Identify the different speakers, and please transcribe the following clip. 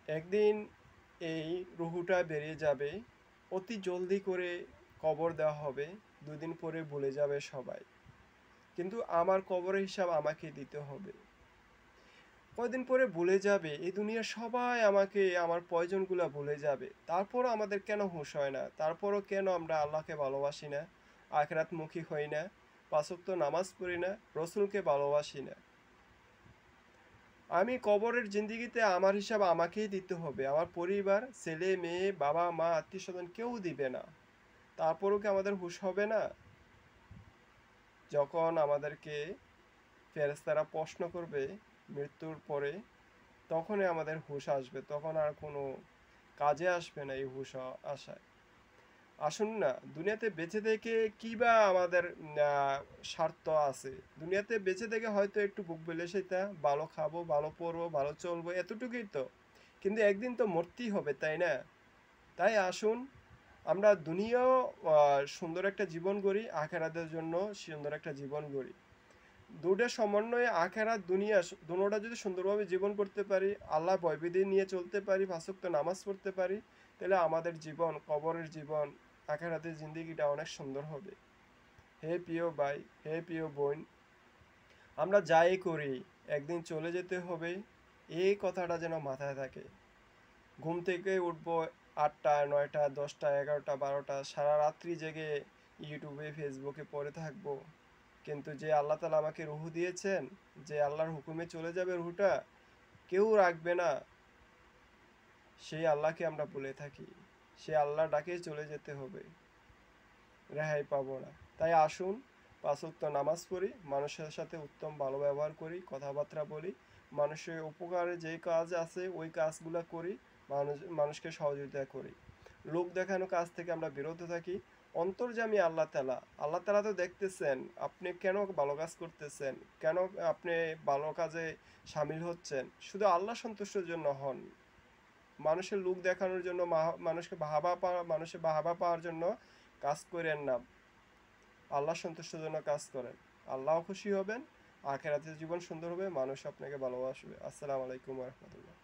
Speaker 1: একদিন এই রুহুটা বেরিয়ে যাবে, অতি জলদি করে কবর দেওয়া হবে, 2 দিন পরে ভুলে যাবে সবাই। কিন্তু আমার কবরের হিসাব আমাকে দিতে হবে। কয়দিন পরে ভুলে যাবে, এই দুনিয়ার সবাই আমাকে, আমার প্রয়োজনগুলো ভুলে যাবে। তারপরও আমাদের কেন হুঁশ হয় না? তারপরও কেন আমরা আল্লাহকে ভালোবাসি না, আখেরাতমুখী হই না, 5 ওয়াক্ত নামাজ পড়ি না, রসুলকে ভালোবাসি না? আমি কবরের জিন্দিগিতে আমার হিসাব আমাকেই দিতে হবে। আমার পরিবার, ছেলে মেয়ে, বাবা মা, আত্মীয় স্বজন কেউ দিবে না। তারপরও কি আমাদের হুঁশ হবে না? যখন আমাদেরকে ফেরেশতারা প্রশ্ন করবে মৃত্যুর পরে, তখনই আমাদের হুঁশ আসবে। তখন আর কোনো কাজে আসবে না এই হুঁশ আসায়। আসুন না, দুনিয়াতে বেঁচে থেকে কি বা আমাদের স্বার্থ আছে? দুনিয়াতে বেঁচে থেকে হয়তো একটু বুক বিলাসিতা, ভালো খাবো, ভালো পরবো, ভালো চলবো, এতটুকুই তো। কিন্তু একদিন তো মরতেই হবে, তাই না? তাই আসুন, আমরা দুনিয়াও সুন্দর একটা জীবন গড়ি, আখেরাতের জন্য সুন্দর একটা জীবন গড়ি। দুটোর সমন্বয়ে আখেরাত দুনিয়া দুটোটা যদি সুন্দরভাবে জীবন করতে পারি, আল্লাহ ভয়বিধি নিয়ে চলতে পারি, 5 ওয়াক্ত নামাজ পড়তে পারি, তাহলে আমাদের জীবন, কবরের জীবন, আখেরাতের জিন্দিগিটা অনেক সুন্দর হবে। হে প্রিয় ভাই, হে প্রিয় বোন, আমরা যাই করি একদিন চলে যেতে হবে, এই কথাটা যেন মাথায় থাকে। ঘুম থেকে উঠবো 8টা, 9টা, 10টা, 11টা, 12টা, সারা রাত্রি জেগে ইউটিউবে, ফেসবুকে পড়ে থাকবো। কিন্তু যে আল্লাহ তালা আমাকে রুহু দিয়েছেন, যে আল্লাহর হুকুমে চলে যাবে রুহুটা, কেউ রাখবে না, সেই আল্লাহকে আমরা বলে থাকি। সে আল্লাহ ডাকে চলে যেতে হবে, রেহাই পাবো না। তাই আসুন, 5 ওয়াক্ত নামাজ পড়ি, মানুষের সাথে উত্তম ভালো ব্যবহার করি, কথাবার্তা বলি, মানুষের উপকারে যে কাজ আছে ওই কাজগুলো করি, মানুষকে সহযোগিতা করি। লোক দেখানো কাজ থেকে আমরা বিরত থাকি। অন্তর্যামী আল্লাহ তালা, আল্লাহ তালা তো দেখতেছেন আপনি কেন ভালো কাজ করতেছেন, কেন আপনি ভালো কাজে সামিল হচ্ছেন। শুধু আল্লাহ সন্তুষ্টের জন্য হন। মানুষের লোক দেখানোর জন্য, মানুষের বাহাবা পাওয়ার জন্য কাজ করেন না। আল্লাহ সন্তুষ্টের জন্য কাজ করেন, আল্লাহ খুশি হবেন, আখেরাতের জীবন সুন্দর হবে, মানুষ আপনাকে ভালোবাসবে। আসসালামু আলাইকুম রহমতুল্লাহ।